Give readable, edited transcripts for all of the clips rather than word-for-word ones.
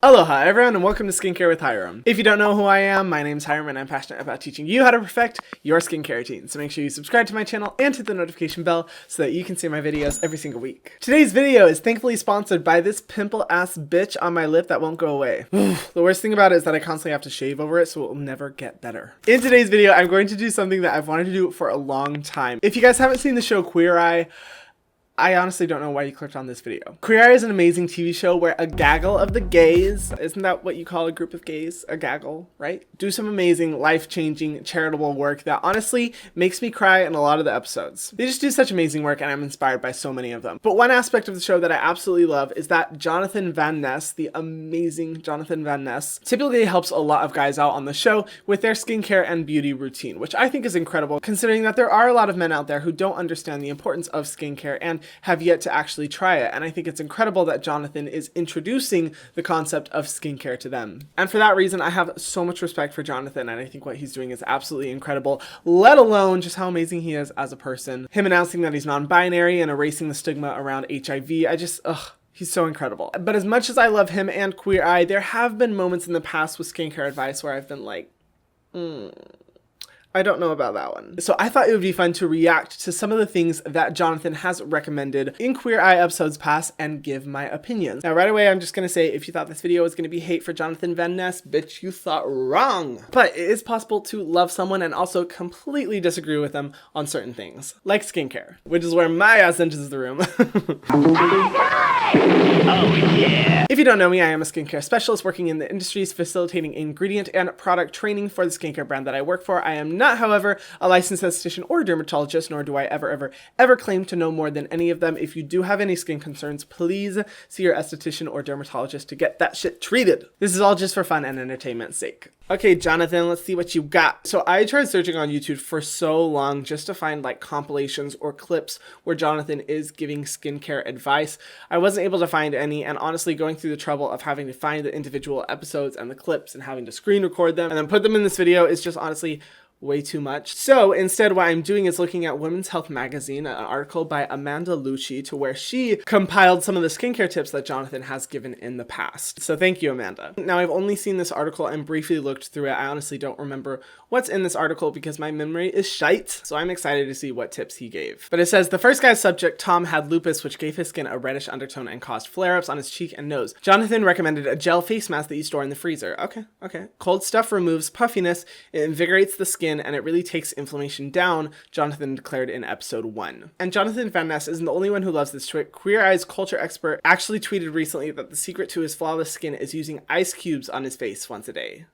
Aloha everyone and welcome to Skincare with Hiram. If you don't know who I am, my name is Hiram and I'm passionate about teaching you how to perfect your skincare routine. So make sure you subscribe to my channel and hit the notification bell so that you can see my videos every single week. Today's video is thankfully sponsored by this pimple ass bitch on my lip that won't go away. The worst thing about it is that I constantly have to shave over it, so it will never get better. In today's video, I'm going to do something that I've wanted to do for a long time. If you guys haven't seen the show Queer Eye, I honestly don't know why you clicked on this video. Queer Eye is an amazing TV show where a gaggle of the gays, isn't that what you call a group of gays? A gaggle, right? Do some amazing, life-changing, charitable work that honestly makes me cry in a lot of the episodes. They just do such amazing work and I'm inspired by so many of them. But one aspect of the show that I absolutely love is that Jonathan Van Ness, the amazing Jonathan Van Ness, typically helps a lot of guys out on the show with their skincare and beauty routine, which I think is incredible considering that there are a lot of men out there who don't understand the importance of skincare and have yet to actually try it, and I think it's incredible that Jonathan is introducing the concept of skincare to them. And for that reason, I have so much respect for Jonathan, and I think what he's doing is absolutely incredible, let alone just how amazing he is as a person. Him announcing that he's non-binary and erasing the stigma around HIV, he's so incredible. But as much as I love him and Queer Eye, there have been moments in the past with skincare advice where I've been like, I don't know about that one. So I thought it would be fun to react to some of the things that Jonathan has recommended in Queer Eye episodes past and give my opinions. Now right away, I'm just gonna say, if you thought this video was gonna be hate for Jonathan Van Ness, bitch, you thought wrong. But it is possible to love someone and also completely disagree with them on certain things, like skincare, which is where my ass enters the room. Oh yeah! If you don't know me, I am a skincare specialist working in the industries facilitating ingredient and product training for the skincare brand that I work for. I am not, however, a licensed esthetician or dermatologist, nor do I ever claim to know more than any of them. If you do have any skin concerns, please see your esthetician or dermatologist to get that shit treated. This is all just for fun and entertainment's sake. Okay, Jonathan, let's see what you got. So I tried searching on YouTube for so long just to find like compilations or clips where Jonathan is giving skincare advice. I wasn't able to find any, and honestly going through the trouble of having to find the individual episodes and the clips and having to screen record them and then put them in this video is just honestly way too much. So instead what I'm doing is looking at Women's Health Magazine, an article by Amanda Lucci, to where she compiled some of the skincare tips that Jonathan has given in the past. So thank you, Amanda. Now I've only seen this article and briefly looked through it. I honestly don't remember what's in this article because my memory is shite. So I'm excited to see what tips he gave. But it says the first guy's subject, Tom, had lupus, which gave his skin a reddish undertone and caused flare-ups on his cheek and nose. Jonathan recommended a gel face mask that you store in the freezer. Okay. Cold stuff removes puffiness, it invigorates the skin, and it really takes inflammation down, Jonathan declared in episode 1. And Jonathan Van Ness isn't the only one who loves this trick. Queer Eye's culture expert actually tweeted recently that the secret to his flawless skin is using ice cubes on his face once a day.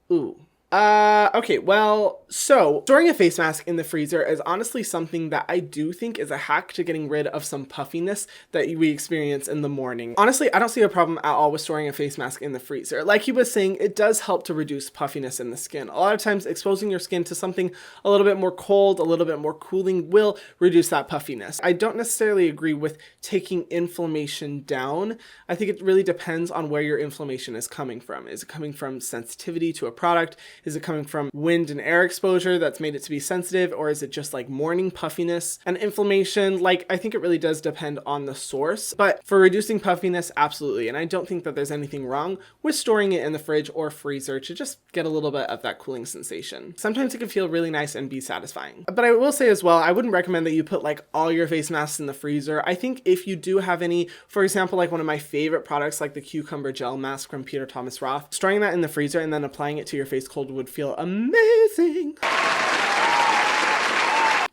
Ooh. Okay, well, so storing a face mask in the freezer is honestly something that I do think is a hack to getting rid of some puffiness that we experience in the morning. Honestly, I don't see a problem at all with storing a face mask in the freezer. Like he was saying, it does help to reduce puffiness in the skin. A lot of times exposing your skin to something a little bit more cold, a little bit more cooling will reduce that puffiness. I don't necessarily agree with taking inflammation down. I think it really depends on where your inflammation is coming from. Is it coming from sensitivity to a product? Is it coming from wind and air exposure that's made it to be sensitive, or is it just like morning puffiness and inflammation? Like, I think it really does depend on the source, but for reducing puffiness, absolutely. And I don't think that there's anything wrong with storing it in the fridge or freezer to just get a little bit of that cooling sensation. Sometimes it can feel really nice and be satisfying. But I will say as well, I wouldn't recommend that you put like all your face masks in the freezer. I think if you do have any, for example, like one of my favorite products, like the cucumber gel mask from Peter Thomas Roth, storing that in the freezer and then applying it to your face cold would feel amazing.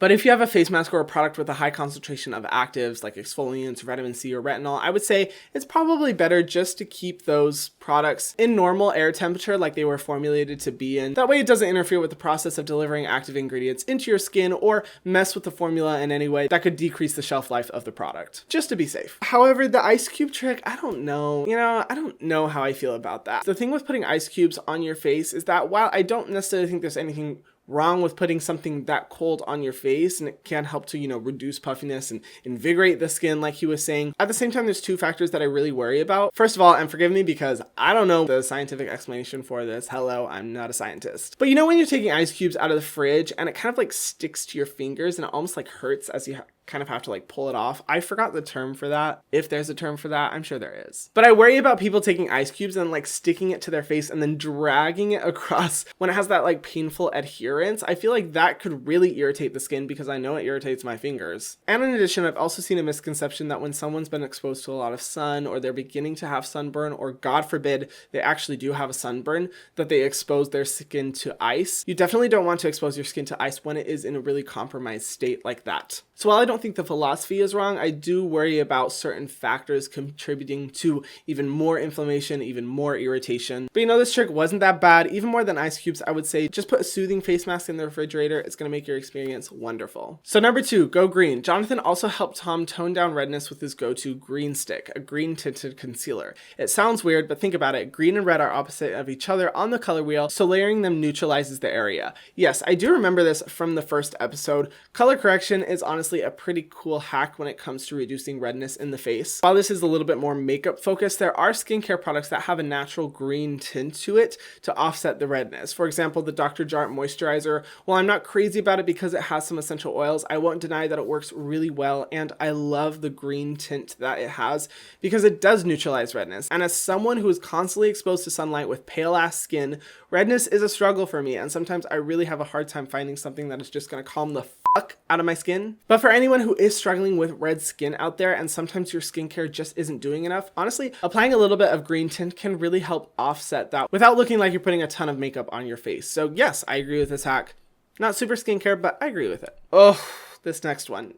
But if you have a face mask or a product with a high concentration of actives like exfoliants, vitamin C, or retinol, I would say it's probably better just to keep those products in normal air temperature like they were formulated to be in. That way it doesn't interfere with the process of delivering active ingredients into your skin or mess with the formula in any way that could decrease the shelf life of the product, just to be safe. However, the ice cube trick, I don't know. I don't know how I feel about that. The thing with putting ice cubes on your face is that while I don't necessarily think there's anything wrong with putting something that cold on your face, and it can help to, reduce puffiness and invigorate the skin like he was saying. At the same time, there's two factors that I really worry about. First of all, and forgive me because I don't know the scientific explanation for this. Hello, I'm not a scientist. But when you're taking ice cubes out of the fridge and it kind of like sticks to your fingers and it almost like hurts as you kind of have to like pull it off. I forgot the term for that. If there's a term for that, I'm sure there is. But I worry about people taking ice cubes and like sticking it to their face and then dragging it across when it has that like painful adherence. I feel like that could really irritate the skin because I know it irritates my fingers. And in addition, I've also seen a misconception that when someone's been exposed to a lot of sun, or they're beginning to have sunburn, or God forbid they actually do have a sunburn, that they expose their skin to ice. You definitely don't want to expose your skin to ice when it is in a really compromised state like that. So while I don't think the philosophy is wrong, I do worry about certain factors contributing to even more inflammation, even more irritation. But you know, this trick wasn't that bad. Even more than ice cubes, I would say just put a soothing face mask in the refrigerator. It's going to make your experience wonderful. So number 2, go green. Jonathan also helped Tom tone down redness with his go-to green stick, a green tinted concealer. It sounds weird, but think about it. Green and red are opposite of each other on the color wheel, so layering them neutralizes the area. Yes, I do remember this from the first episode. Color correction is honestly a pretty cool hack when it comes to reducing redness in the face. While this is a little bit more makeup focused, there are skincare products that have a natural green tint to it to offset the redness. For example, the Dr. Jart moisturizer. While I'm not crazy about it because it has some essential oils, I won't deny that it works really well, and I love the green tint that it has because it does neutralize redness. And as someone who is constantly exposed to sunlight with pale ass skin, redness is a struggle for me, and sometimes I really have a hard time finding something that is just going to calm the fuck out of my skin. But for anyone who is struggling with red skin out there and sometimes your skincare just isn't doing enough, honestly, applying a little bit of green tint can really help offset that without looking like you're putting a ton of makeup on your face. So yes, I agree with this hack. Not super skincare, but I agree with it. Oh, this next one.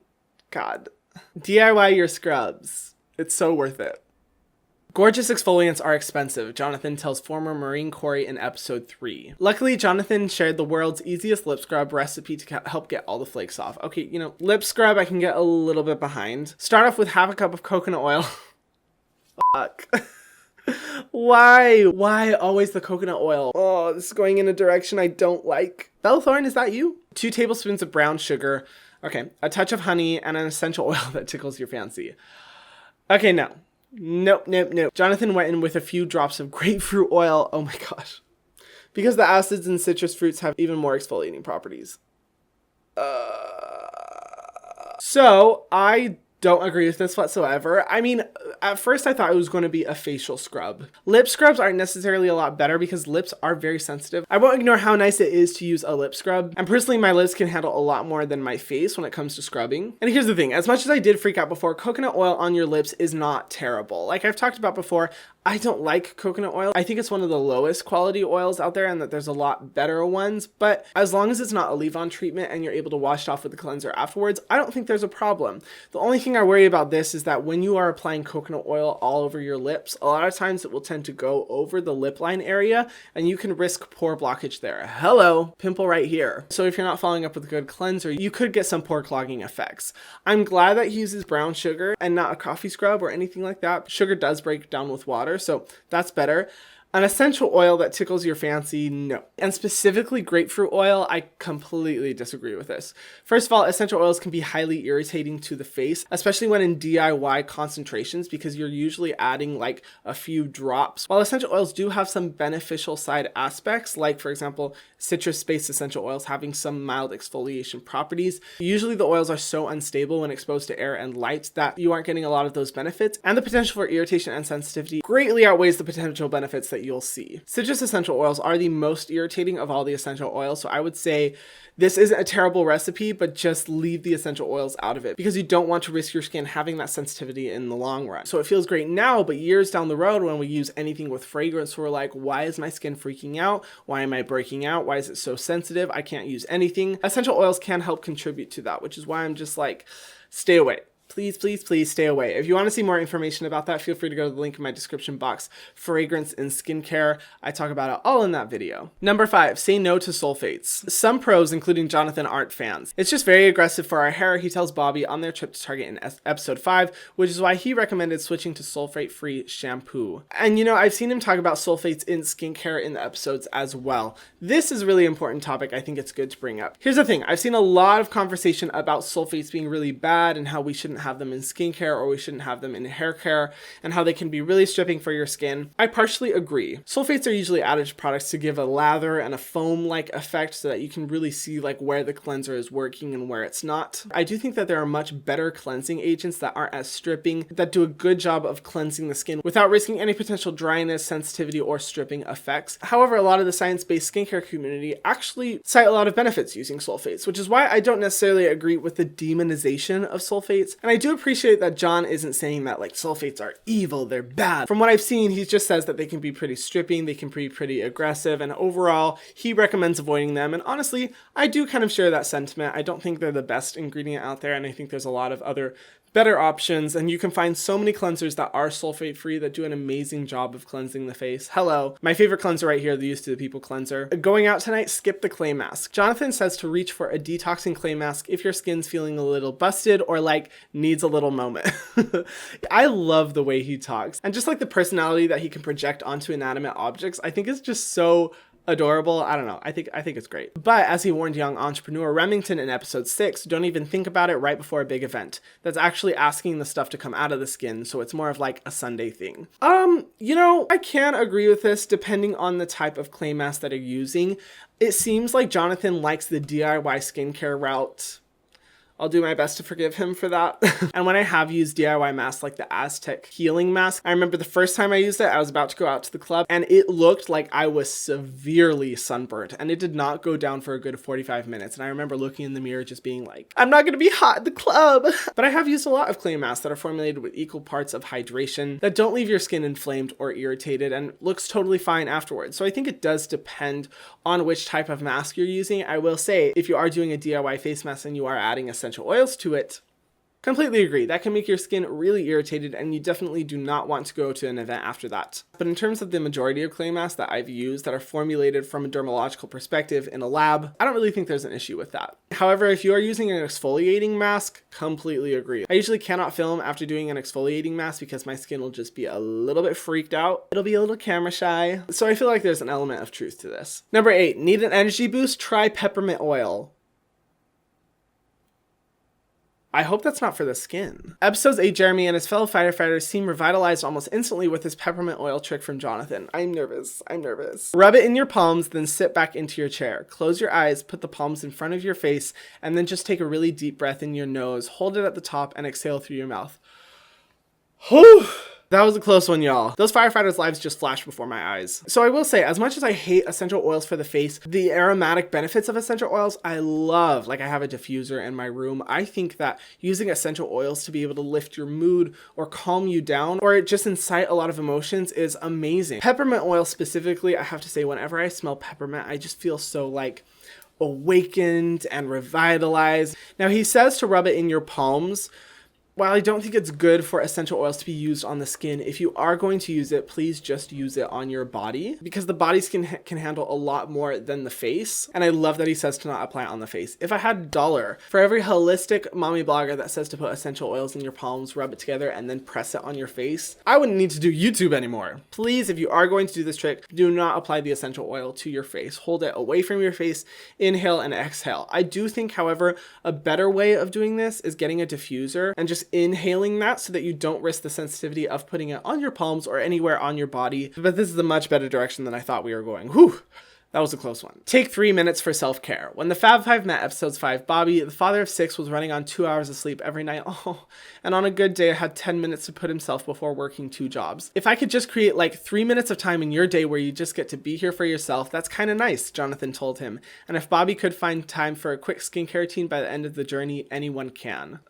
God. DIY your scrubs. It's so worth it. Gorgeous exfoliants are expensive, Jonathan tells former Marine Corey in episode 3. Luckily, Jonathan shared the world's easiest lip scrub recipe to help get all the flakes off. Okay, you know, lip scrub I can get a little bit behind. Start off with half a cup of coconut oil. Fuck. Why always the coconut oil? Oh, this is going in a direction I don't like. Bella Thorne, is that you? 2 tablespoons of brown sugar. Okay, a touch of honey and an essential oil that tickles your fancy. Okay, no. Nope. Jonathan went in with a few drops of grapefruit oil. Oh my gosh. Because the acids in citrus fruits have even more exfoliating properties. So I don't agree with this whatsoever. I mean, at first I thought it was going to be a facial scrub. Lip scrubs aren't necessarily a lot better because lips are very sensitive. I won't ignore how nice it is to use a lip scrub. And personally, my lips can handle a lot more than my face when it comes to scrubbing. And here's the thing, as much as I did freak out before, coconut oil on your lips is not terrible. Like I've talked about before, I don't like coconut oil. I think it's one of the lowest quality oils out there and that there's a lot better ones. But as long as it's not a leave-on treatment and you're able to wash it off with the cleanser afterwards, I don't think there's a problem. The only thing I worry about this is that when you are applying coconut oil all over your lips, a lot of times it will tend to go over the lip line area and you can risk pore blockage there. Hello, pimple right here. So if you're not following up with a good cleanser, you could get some pore clogging effects. I'm glad that he uses brown sugar and not a coffee scrub or anything like that. Sugar does break down with water, so that's better. An essential oil that tickles your fancy, no. And specifically grapefruit oil, I completely disagree with this. First of all, essential oils can be highly irritating to the face, especially when in DIY concentrations because you're usually adding like a few drops. While essential oils do have some beneficial side aspects, like for example, citrus-based essential oils having some mild exfoliation properties, usually the oils are so unstable when exposed to air and light that you aren't getting a lot of those benefits, and the potential for irritation and sensitivity greatly outweighs the potential benefits that you'll see. Citrus essential oils are the most irritating of all the essential oils, so I would say this isn't a terrible recipe, but just leave the essential oils out of it because you don't want to risk your skin having that sensitivity in the long run. So it feels great now, but years down the road when we use anything with fragrance, we're like, why is my skin freaking out? Why am I breaking out? Why is it so sensitive? I can't use anything. Essential oils can help contribute to that, which is why I'm just like, stay away. Please stay away. If you want to see more information about that, feel free to go to the link in my description box. Fragrance and skincare, I talk about it all in that video. Number 5, say no to sulfates. Some pros, including Jonathan, aren't fans. It's just very aggressive for our hair, he tells Bobby on their trip to Target in episode 5, which is why he recommended switching to sulfate-free shampoo. And you know, I've seen him talk about sulfates in skincare in the episodes as well. This is a really important topic. I think it's good to bring up. Here's the thing. I've seen a lot of conversation about sulfates being really bad and how we shouldn't shouldn't have them in skincare or we shouldn't have them in hair care, and how they can be really stripping for your skin. I partially agree. Sulfates are usually added to products to give a lather and a foam-like effect so that you can really see like where the cleanser is working and where it's not. I do think that there are much better cleansing agents that aren't as stripping, that do a good job of cleansing the skin without risking any potential dryness, sensitivity, or stripping effects. However, a lot of the science-based skincare community actually cite a lot of benefits using sulfates, which is why I don't necessarily agree with the demonization of sulfates. And I do appreciate that John isn't saying that like sulfates are evil, they're bad. From what I've seen, he just says that they can be pretty stripping, they can be pretty aggressive, and overall, he recommends avoiding them. And honestly, I do kind of share that sentiment. I don't think they're the best ingredient out there, and I think there's a lot of other better options, and you can find so many cleansers that are sulfate free that do an amazing job of cleansing the face. Hello, my favorite cleanser right here, the Used to the People cleanser. Going out tonight, skip the clay mask. Jonathan says to reach for a detoxing clay mask if your skin's feeling a little busted or like needs a little moment. I love the way he talks, and just like the personality that he can project onto inanimate objects, I think is just so adorable. I don't know. I think it's great. But as he warned young entrepreneur Remington in episode 6, don't even think about it right before a big event. That's actually asking the stuff to come out of the skin, so it's more of like a Sunday thing. You know, I can agree with this depending on the type of clay mask that you're using. It seems like Jonathan likes the DIY skincare route. I'll do my best to forgive him for that. And when I have used DIY masks like the Aztec healing mask, I remember the first time I used it, I was about to go out to the club and it looked like I was severely sunburnt and it did not go down for a good 45 minutes. And I remember looking in the mirror just being like, I'm not gonna be hot at the club. But I have used a lot of clay masks that are formulated with equal parts of hydration that don't leave your skin inflamed or irritated and looks totally fine afterwards. So I think it does depend on which type of mask you're using. I will say, if you are doing a DIY face mask and you are adding essential oils to it, completely agree. That can make your skin really irritated and you definitely do not want to go to an event after that. But in terms of the majority of clay masks that I've used that are formulated from a dermatological perspective in a lab, I don't really think there's an issue with that. However, if you are using an exfoliating mask, completely agree. I usually cannot film after doing an exfoliating mask because my skin will just be a little bit freaked out. It'll be a little camera shy. So I feel like there's an element of truth to this. Number 8, need an energy boost? Try peppermint oil. I hope that's not for the skin. Episodes 8, Jeremy and his fellow firefighters seem revitalized almost instantly with this peppermint oil trick from Jonathan. I'm nervous. Rub it in your palms, then sit back into your chair. Close your eyes, put the palms in front of your face, and then just take a really deep breath in your nose, hold it at the top, and exhale through your mouth. Whew! That was a close one, y'all. Those firefighters' lives just flashed before my eyes. So I will say, as much as I hate essential oils for the face, the aromatic benefits of essential oils, I love. Like I have a diffuser in my room. I think that using essential oils to be able to lift your mood or calm you down or just incite a lot of emotions is amazing. Peppermint oil specifically, I have to say, whenever I smell peppermint, I just feel so like awakened and revitalized. Now he says to rub it in your palms. While I don't think it's good for essential oils to be used on the skin, if you are going to use it, please just use it on your body because the body skin can handle a lot more than the face. And I love that he says to not apply it on the face. If I had $1 for every holistic mommy blogger that says to put essential oils in your palms, rub it together, and then press it on your face, I wouldn't need to do YouTube anymore. Please, if you are going to do this trick, do not apply the essential oil to your face. Hold it away from your face, inhale and exhale. I do think, however, a better way of doing this is getting a diffuser and just inhaling that so that you don't risk the sensitivity of putting it on your palms or anywhere on your body. But this is a much better direction than I thought we were going. Whew. That was a close one. Take 3 minutes for self-care. When the Fab Five met episodes 5, Bobby, the father of 6, was running on 2 hours of sleep every night. Oh, and on a good day, had 10 minutes to put himself before working 2 jobs. If I could just create like 3 minutes of time in your day where you just get to be here for yourself, that's kind of nice, Jonathan told him. And if Bobby could find time for a quick skincare routine by the end of the journey, anyone can.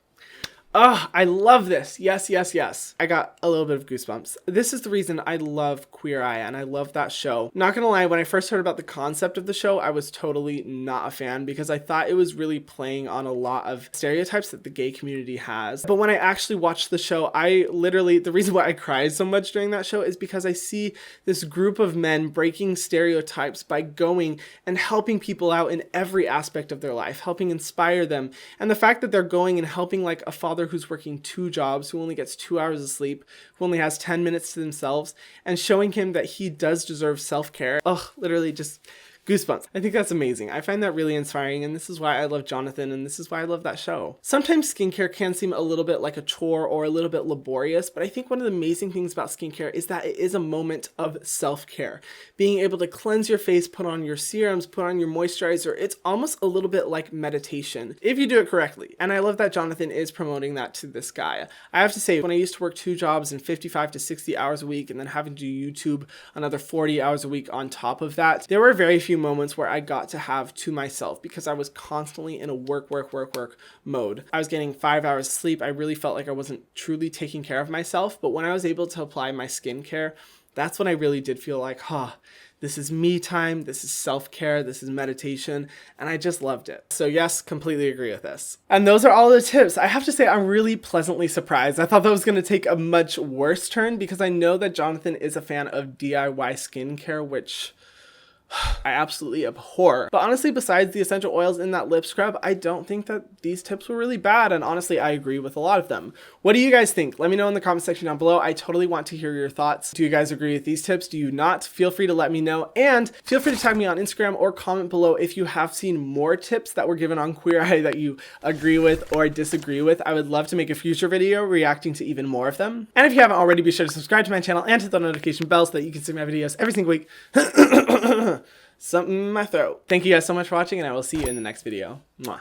Oh, I love this. Yes. I got a little bit of goosebumps. This is the reason I love Queer Eye and I love that show. Not gonna lie, when I first heard about the concept of the show, I was totally not a fan because I thought it was really playing on a lot of stereotypes that the gay community has. But when I actually watched the show, the reason why I cried so much during that show is because I see this group of men breaking stereotypes by going and helping people out in every aspect of their life, helping inspire them. And the fact that they're going and helping like a father who's working 2 jobs, who only gets 2 hours of sleep, who only has 10 minutes to themselves, and showing him that he does deserve self-care. Ugh, literally just Goosebumps. I think that's amazing. I find that really inspiring, and this is why I love Jonathan, and this is why I love that show. Sometimes skincare can seem a little bit like a chore or a little bit laborious, but I think one of the amazing things about skincare is that it is a moment of self-care. Being able to cleanse your face, put on your serums, put on your moisturizer, it's almost a little bit like meditation, if you do it correctly. And I love that Jonathan is promoting that to this guy. I have to say, when I used to work 2 jobs and 55 to 60 hours a week, and then having to do YouTube another 40 hours a week on top of that, there were very few moments where I got to have to myself because I was constantly in a work mode. I was getting 5 hours of sleep. I really felt like I wasn't truly taking care of myself. But when I was able to apply my skincare, that's when I really did feel like, this is me time, this is self-care, this is meditation, and I just loved it. So yes, completely agree with this. And those are all the tips. I have to say, I'm really pleasantly surprised. I thought that was gonna take a much worse turn because I know that Jonathan is a fan of DIY skincare, which I absolutely abhor. But honestly, besides the essential oils in that lip scrub, I don't think that these tips were really bad. And honestly, I agree with a lot of them. What do you guys think? Let me know in the comment section down below. I totally want to hear your thoughts. Do you guys agree with these tips? Do you not? Feel free to let me know. And feel free to tag me on Instagram or comment below if you have seen more tips that were given on Queer Eye that you agree with or disagree with. I would love to make a future video reacting to even more of them. And if you haven't already, be sure to subscribe to my channel and hit the notification bell so that you can see my videos every single week. Something in my throat. Thank you guys so much for watching, and I will see you in the next video. Mwah.